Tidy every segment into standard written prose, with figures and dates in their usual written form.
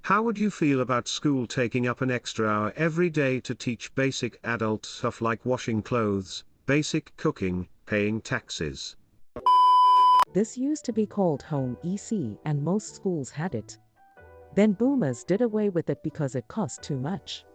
How would you feel about school taking up an extra hour every day to teach basic adult stuff like washing clothes, basic cooking, paying taxes? This used to be called home EC and most schools had it. Then boomers did away with it because it cost too much.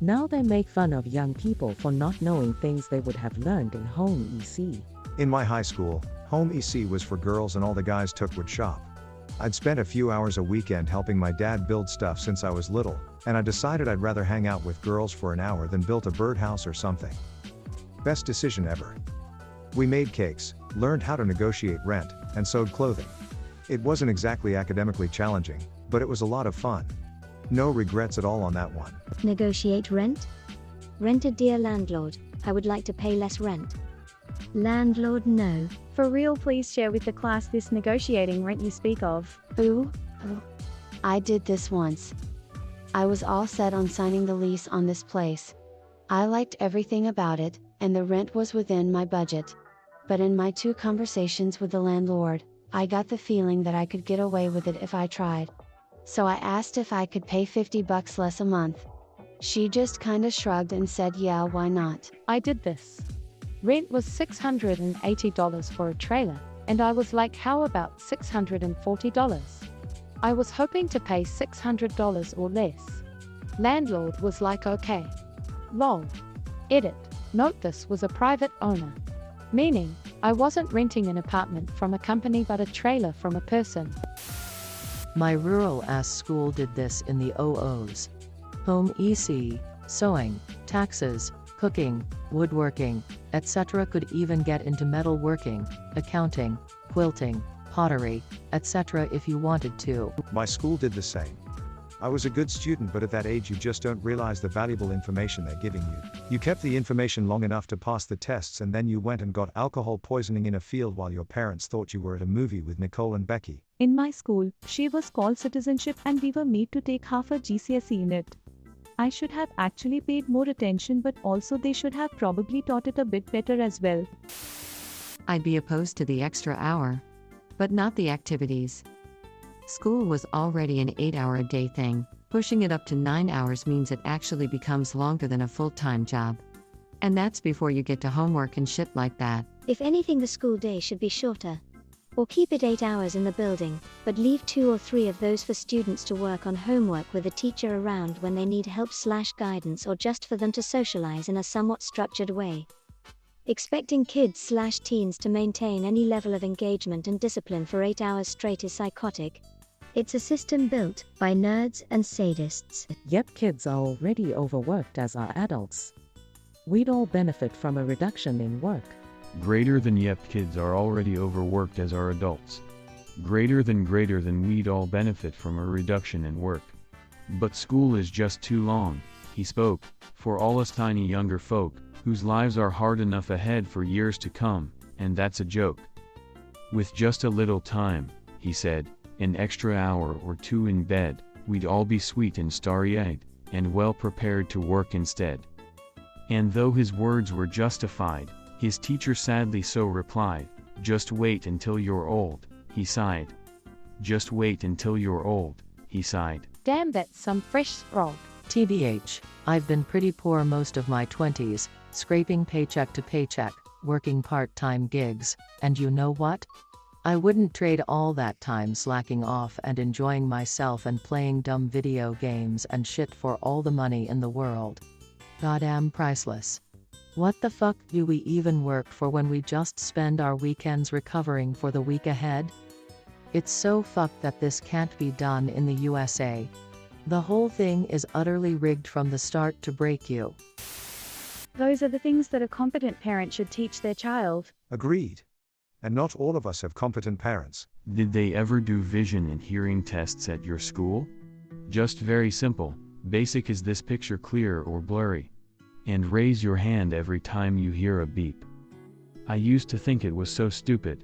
Now they make fun of young people for not knowing things they would have learned in home EC. In my high school, home EC was for girls and all the guys would shop. I'd spent a few hours a weekend helping my dad build stuff since I was little, and I decided I'd rather hang out with girls for an hour than build a birdhouse or something. Best decision ever. We made cakes, learned how to negotiate rent, and sewed clothing. It wasn't exactly academically challenging, but it was a lot of fun. No regrets at all on that one. Negotiate rent? Renter, dear landlord, I would like to pay less rent. Landlord, no. For real, please share with the class this negotiating rent you speak of. Ooh. I did this once. I was all set on signing the lease on this place. I liked everything about it, and the rent was within my budget. But in my 2 conversations with the landlord, I got the feeling that I could get away with it if I tried. So I asked if I could pay $50 less a month. She just kinda shrugged and said, yeah, why not? I did this. Rent was $680 for a trailer, and I was like, how about $640? I was hoping to pay $600 or less. Landlord was like, okay. Lol. Edit. Note this was a private owner. Meaning, I wasn't renting an apartment from a company but a trailer from a person. My rural-ass school did this in the OOs. Home EC, sewing, taxes, cooking, woodworking, etc. could even get into metalworking, accounting, quilting, pottery, etc. if you wanted to. My school did the same. I was a good student, but at that age you just don't realize the valuable information they're giving you. You kept the information long enough to pass the tests, and then you went and got alcohol poisoning in a field while your parents thought you were at a movie with Nicole and Becky. In my school, she was called citizenship and we were made to take half a GCSE in it. I should have actually paid more attention, but also they should have probably taught it a bit better as well. I'd be opposed to the extra hour, but not the activities. School was already an 8-hour-a-day thing. Pushing it up to 9 hours means it actually becomes longer than a full-time job. And that's before you get to homework and shit like that. If anything, the school day should be shorter. Or keep it 8 hours in the building, but leave 2 or 3 of those for students to work on homework with a teacher around when they need help/guidance, or just for them to socialize in a somewhat structured way. Expecting kids/teens to maintain any level of engagement and discipline for 8 hours straight is psychotic. It's a system built by nerds and sadists. Yep, kids are already overworked as are adults. We'd all benefit from a reduction in work. Greater than yep, kids are already overworked as are adults. Greater than we'd all benefit from a reduction in work. But school is just too long, he spoke, for all us tiny younger folk, whose lives are hard enough ahead for years to come, and that's a joke. With just a little time, he said, an extra hour or 2 in bed, we'd all be sweet and starry-eyed, and well prepared to work instead. And though his words were justified, his teacher sadly so replied, just wait until you're old, he sighed. Just wait until you're old, he sighed. Damn, that's some fresh scrog. TBH, I've been pretty poor most of my 20s, scraping paycheck to paycheck, working part-time gigs, and you know what? I wouldn't trade all that time slacking off and enjoying myself and playing dumb video games and shit for all the money in the world. Goddamn priceless. What the fuck do we even work for when we just spend our weekends recovering for the week ahead? It's so fucked that this can't be done in the USA. The whole thing is utterly rigged from the start to break you. Those are the things that a competent parent should teach their child. Agreed. And not all of us have competent parents. Did they ever do vision and hearing tests at your school? Just very simple, basic. Is this picture clear or blurry? And raise your hand every time you hear a beep. I used to think it was so stupid.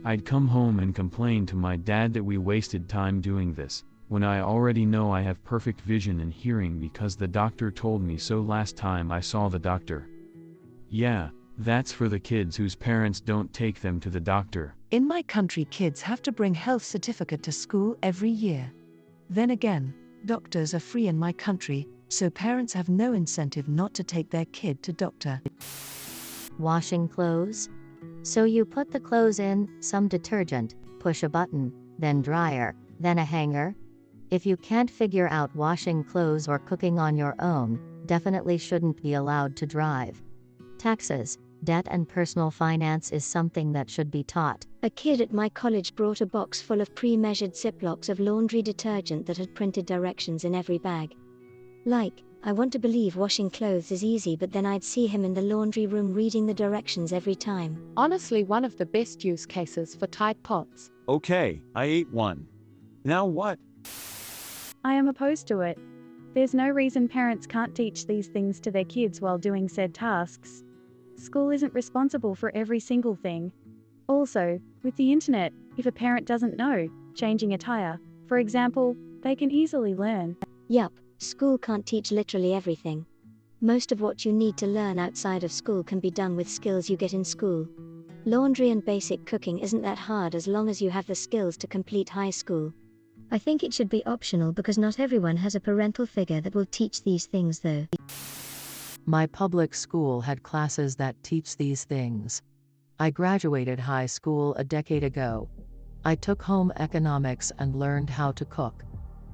I'd come home and complain to my dad that we wasted time doing this, when I already know I have perfect vision and hearing because the doctor told me so last time I saw the doctor. Yeah, that's for the kids whose parents don't take them to the doctor. In my country, kids have to bring health certificate to school every year. Then again, Doctors are free in my country, so parents have no incentive not to take their kid to doctor. Washing clothes? So you put the clothes in, some detergent, push a button, then dryer, then a hanger? If you can't figure out washing clothes or cooking on your own, definitely shouldn't be allowed to drive. Taxes, debt and personal finance is something that should be taught. A kid at my college brought a box full of pre-measured Ziplocs of laundry detergent that had printed directions in every bag. Like, I want to believe washing clothes is easy, but then I'd see him in the laundry room reading the directions every time. Honestly, one of the best use cases for Tide Pods. Okay, I ate one. Now what? I am opposed to it. There's no reason parents can't teach these things to their kids while doing said tasks. School isn't responsible for every single thing. Also, with the internet, if a parent doesn't know, changing a tire, for example, they can easily learn. Yup, school can't teach literally everything. Most of what you need to learn outside of school can be done with skills you get in school. Laundry and basic cooking isn't that hard as long as you have the skills to complete high school. I think it should be optional because not everyone has a parental figure that will teach these things though. My public school had classes that teach these things. I graduated high school a decade ago. I took home economics and learned how to cook.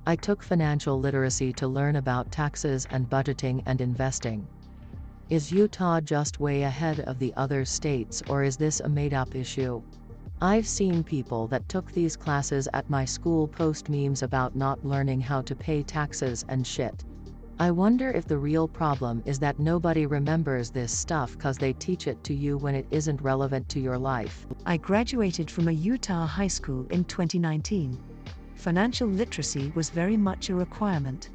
I took financial literacy to learn about taxes and budgeting and investing. Is Utah just way ahead of the other states, or is this a made-up issue? I've seen people that took these classes at my school post memes about not learning how to pay taxes and shit. I wonder if the real problem is that nobody remembers this stuff cause they teach it to you when it isn't relevant to your life. I graduated from a Utah high school in 2019. Financial literacy was very much a requirement.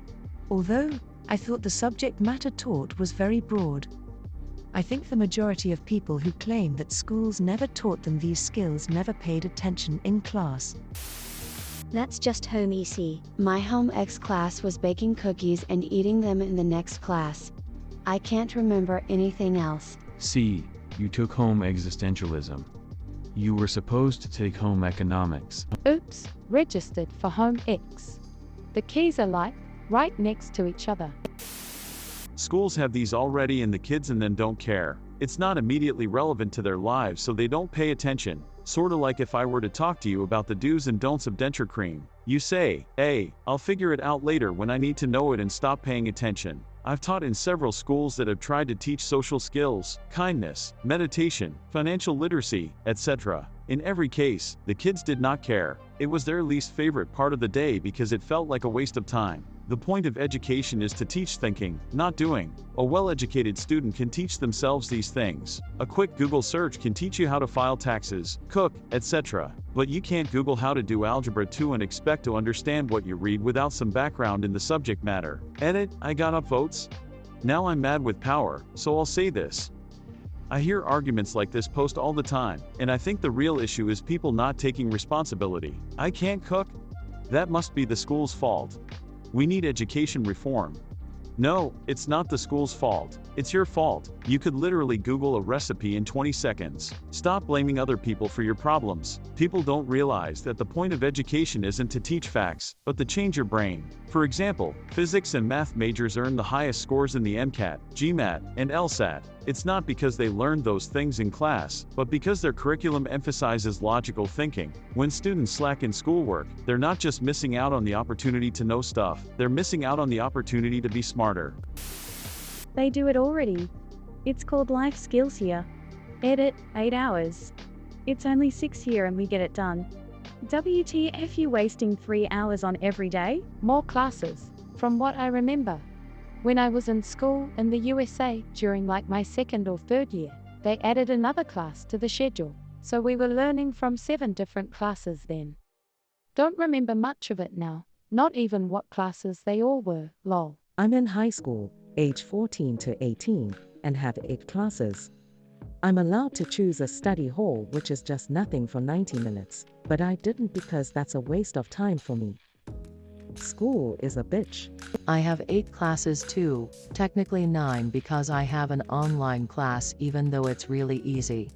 Although, I thought the subject matter taught was very broad. I think the majority of people who claim that schools never taught them these skills never paid attention in class. That's just home EC. My home X class was baking cookies and eating them in the next class. I can't remember anything else. See, you took home existentialism. You were supposed to take home economics. Oops, registered for Home X. The keys are like, right next to each other. Schools have these already and the kids and then don't care. It's not immediately relevant to their lives, so they don't pay attention. Sorta like if I were to talk to you about the do's and don'ts of denture cream. You say, hey, I'll figure it out later when I need to know it, and stop paying attention. I've taught in several schools that have tried to teach social skills, kindness, meditation, financial literacy, etc. In every case, the kids did not care. It was their least favorite part of the day because it felt like a waste of time. The point of education is to teach thinking, not doing. A well-educated student can teach themselves these things. A quick Google search can teach you how to file taxes, cook, etc. But you can't Google how to do Algebra 2 and expect to understand what you read without some background in the subject matter. Edit, I got upvotes? Now I'm mad with power, so I'll say this. I hear arguments like this post all the time, and I think the real issue is people not taking responsibility. I can't cook? That must be the school's fault. We need education reform. No, it's not the school's fault. It's your fault. You could literally Google a recipe in 20 seconds. Stop blaming other people for your problems. People don't realize that the point of education isn't to teach facts, but to change your brain. For example, physics and math majors earn the highest scores in the MCAT, GMAT, and LSAT. It's not because they learned those things in class, but because their curriculum emphasizes logical thinking. When students slack in schoolwork, they're not just missing out on the opportunity to know stuff, they're missing out on the opportunity to be smarter. They do it already. It's called life skills here. Edit, 8 hours. It's only 6 here and we get it done. WTF, you wasting 3 hours on every day? More classes, from what I remember. When I was in school in the USA, during like my 2nd or 3rd year, they added another class to the schedule, so we were learning from 7 different classes then. Don't remember much of it now, not even what classes they all were, lol. I'm in high school, age 14 to 18, and have 8 classes. I'm allowed to choose a study hall, which is just nothing for 90 minutes, but I didn't because that's a waste of time for me. School is a bitch. I have 8 classes too, technically 9 because I have an online class even though it's really easy.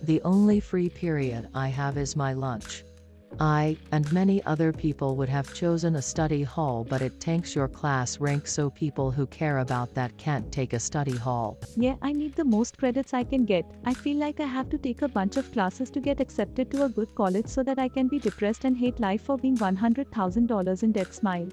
The only free period I have is my lunch. I, and many other people would have chosen a study hall, but it tanks your class rank, so people who care about that can't take a study hall. Yeah, I need the most credits I can get. I feel like I have to take a bunch of classes to get accepted to a good college so that I can be depressed and hate life for being $100,000 in debt. Smile.